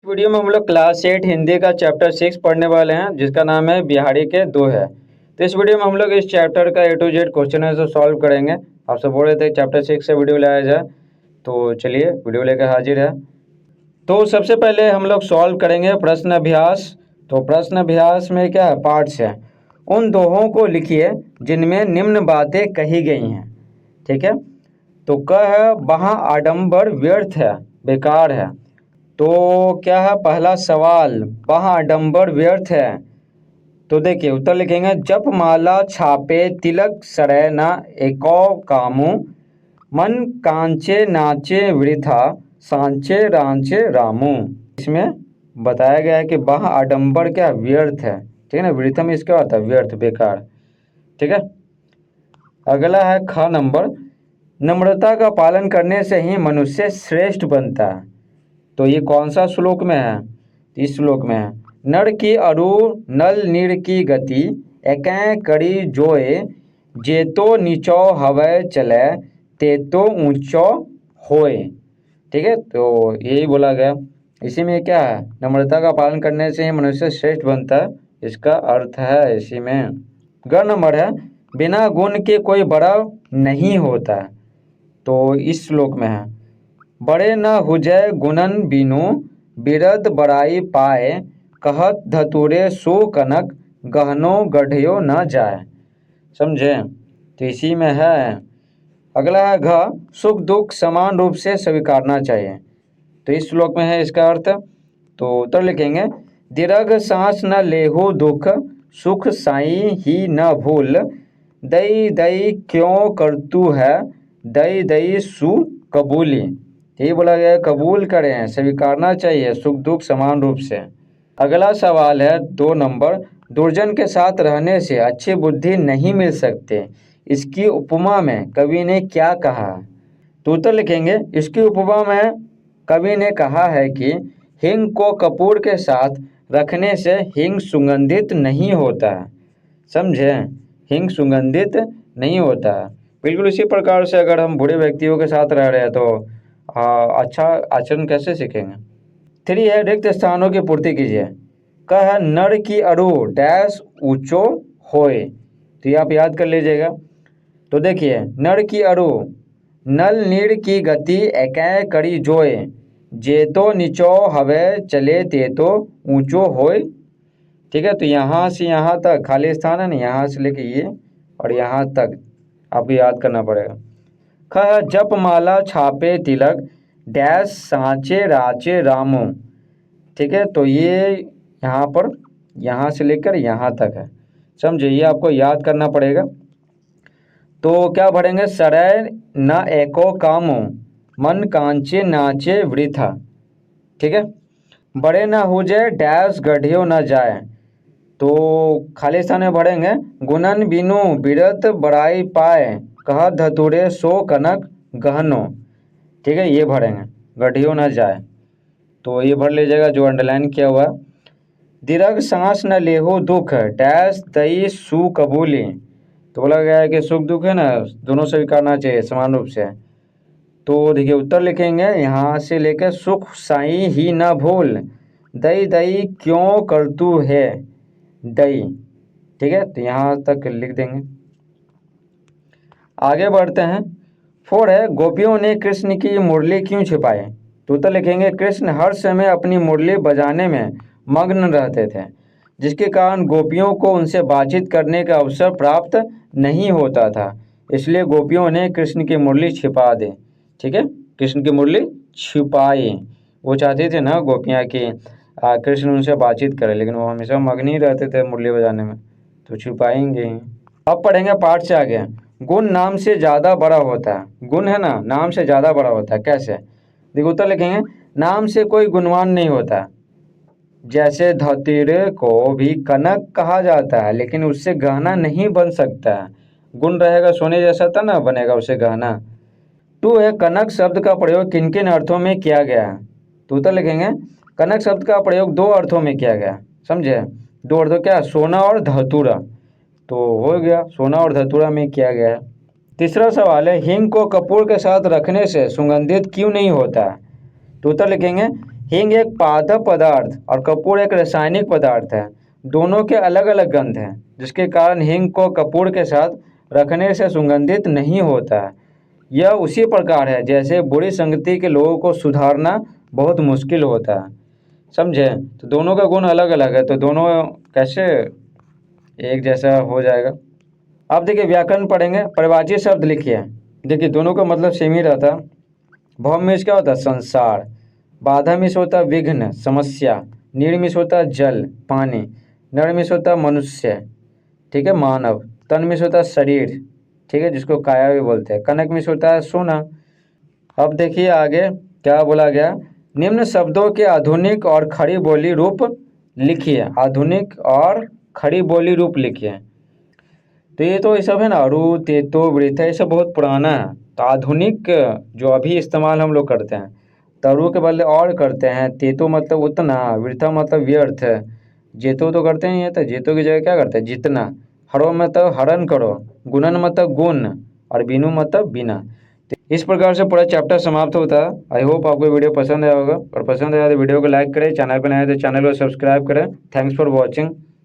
Video में हम लोग क्लास 8 हिंदी का चैप्टर 6 पढ़ने वाले हैं, जिसका नाम है बिहारी के दो है। तो इस वीडियो में हम लोग इस चैप्टर का A to Z क्वेश्चन है जो सॉल्व करेंगे। आप सब बोल रहे थे चैप्टर 6 से वीडियो लाया जाए, तो चलिए वीडियो लेकर हाजिर है। तो सबसे पहले हम लोग सॉल्व करेंगे प्रश्न अभ्यास। तो प्रश्न अभ्यास में क्या है, पार्ट्स है। उन दोहों को लिखिए जिनमें निम्न बातें कही गई हैं। ठीक है, तो क है वहाँ आडंबर व्यर्थ है, बेकार है। तो क्या है पहला सवाल, वह आडंबर व्यर्थ है। तो देखिए उत्तर लिखेंगे, जप माला छापे तिलक सरै न एको कामू, मन कांचे नाचे वृथा सांचे रांचे रामू। इसमें बताया गया है कि वह आडंबर क्या व्यर्थ है। ठीक है ना, वृथम इसका होता है व्यर्थ, बेकार। ठीक है, अगला है ख नंबर, नम्रता का पालन करने से ही मनुष्य श्रेष्ठ बनता है। तो ये कौन सा श्लोक में है, इस श्लोक में है। नर की अरु नल नीर की गति, एकै करी जोए, जे तो नीचो हवै चले ते तो ऊंचो होए। ठीक है, तो यही बोला गया। इसी में क्या है, नम्रता का पालन करने से ही मनुष्य श्रेष्ठ बनता है, इसका अर्थ है इसी में। ग नंबर है, बिना गुण के कोई बड़ा नहीं होता। तो इस श्लोक में है, बड़े न हुजय गुणन बिनु, बिरद बड़ाई पाए, कहत धतुरे सो कनक, गहनो गढ़ियो न जाए। समझे, तो इसी में है। अगला है घ, सुख दुख समान रूप से स्वीकारना चाहिए। तो इस श्लोक में है इसका अर्थ। तो उत्तर लिखेंगे, दीर्घ सांस न लेहु दुख, सुख साई ही न भूल, दई दई क्यों करतू है, दई दई सु कबूली। यही बोला गया है, कबूल करें, स्वीकारना चाहिए सुख दुख समान रूप से। अगला सवाल है 2 नंबर, दुर्जन के साथ रहने से अच्छी बुद्धि नहीं मिल सकते, इसकी उपमा में कवि ने क्या कहा। तो उत्तर लिखेंगे, इसकी उपमा में कवि ने कहा है कि हिंग को कपूर के साथ रखने से हिंग सुगंधित नहीं होता है। समझे, हिंग सुगंधित नहीं होता है। बिल्कुल इसी प्रकार से अगर हम बुरे व्यक्तियों के साथ रह रहे हैं तो अच्छा आचरण कैसे सीखेंगे। 3 है, रिक्त स्थानों की पूर्ति कीजिए। क है, नर की अरु डैश ऊंचो होए। तो ये आप याद कर लीजिएगा। तो देखिए, नर की अरु नल नीर की गति, एकै करी जोए, जे तो नीचो हवे चले ते तो ऊंचो होए। ठीक है, तो यहाँ से यहाँ तक खाली स्थान है ना, यहाँ से लेके ये और यहाँ तक आपको याद करना पड़ेगा। ख है, जप माला छापे तिलक, डैश सांचे राचे रामो। ठीक है, तो ये यहाँ पर यहाँ से लेकर यहाँ तक है। समझे, ये आपको याद करना पड़ेगा। तो क्या पढ़ेंगे, सरै न एको कामो, मन कांचे नाचे वृथा। ठीक है, बड़े न हुजे डैश गढ़ियो न जाए। तो खाली स्थान में पढ़ेंगे, गुणन बिनु बिरत बड़ाई पाए, कह धतुरे सो कनक गहनो। ठीक है, ये भरेंगे, गढ़ियो न जाए। तो ये भर लीजिएगा जो अंडरलाइन किया हुआ। दीर्घ सांस न लेहो दुख, डैश दई सु कबूली। तो बोला गया है कि सुख दुख है ना, दोनों स्वीकारना चाहिए समान रूप से। तो देखिए उत्तर लिखेंगे, यहाँ से लेकर सुख साई ही न भूल, दई दई क्यों करतू है दई। ठीक है, तो यहाँ तक लिख देंगे। आगे बढ़ते हैं। 4 है, गोपियों ने कृष्ण की मुरली क्यों छिपाई। तो उत्तर लिखेंगे, कृष्ण हर समय अपनी मुरली बजाने में मग्न रहते थे, जिसके कारण गोपियों को उनसे बातचीत करने का अवसर प्राप्त नहीं होता था। इसलिए गोपियों ने कृष्ण की मुरली छिपा दी। ठीक है, कृष्ण की मुरली छिपाई। वो चाहते थे ना गोपियाँ की कृष्ण उनसे बातचीत करे, लेकिन वो हमेशा मग्न ही रहते थे मुरली बजाने में, तो छिपाएंगे ही। अब पढ़ेंगे पाठ से आगे। गुण नाम से ज़्यादा बड़ा होता है। गुण है ना, नाम से ज़्यादा बड़ा होता है। कैसे, देखो उत्तर लिखेंगे, नाम से कोई गुणवान नहीं होता। जैसे धतुरे को भी कनक कहा जाता है, लेकिन उससे गहना नहीं बन सकता है। गुण रहेगा सोने जैसा था ना, बनेगा उससे गहना। 2 है, कनक शब्द का प्रयोग किन किन अर्थों में किया गया है। तो उत्तर लिखेंगे, कनक शब्द का प्रयोग 2 अर्थों में किया गया। समझे, 2 अर्थों क्या, सोना और धतूरा। तो हो गया, सोना और धतूरा में किया गया है। तीसरा सवाल है, हिंग को कपूर के साथ रखने से सुगंधित क्यों नहीं होता है। तो उत्तर लिखेंगे, हींग एक पादप पदार्थ और कपूर एक रासायनिक पदार्थ है। दोनों के अलग अलग गंध हैं, जिसके कारण हींग को कपूर के साथ रखने से सुगंधित नहीं होता है। यह उसी प्रकार है जैसे बुरी संगति के लोगों को सुधारना बहुत मुश्किल होता है। समझे? तो दोनों का गुण अलग अलग है, तो दोनों कैसे एक जैसा हो जाएगा। अब देखिए व्याकरण पढ़ेंगे। परिभाषित शब्द लिखिए। देखिए दोनों का मतलब सेम ही रहता है। भौम में क्या होता है? संसार। बाधा में से होता है विघ्न, समस्या। नीड़ में से होता है जल, पानी। नर में से होता है मनुष्य, ठीक है, मानव। तन में से होता है शरीर, ठीक है, जिसको काया भी बोलते हैं। कनक में से होता है सोना। अब देखिए आगे क्या बोला गया। निम्न शब्दों के आधुनिक और खड़ी बोली रूप लिखिए। आधुनिक और खड़ी बोली रूप लिखिए। तो ये तो ये सब है ना, अरु, तेतो, वृथा, ये सब बहुत पुराना है। तो आधुनिक जो अभी इस्तेमाल हम लोग करते हैं, तरु के बदले और करते हैं। तेतो मतलब उतना, वृथा मतलब व्यर्थ, जेतो तो करते नहीं है, तो जेतो की जगह क्या करते हैं? जितना। हरो मतलब हरण करो, गुणन मतलब गुण, और बिनु मतलब बिना। तो इस प्रकार से पूरा चैप्टर समाप्त होता है। आई होप आपको वीडियो पसंद आया होगा, और पसंद आया तो वीडियो को लाइक करें, चैनल पर नए हैं तो चैनल को सब्सक्राइब करें। Thanks for watching.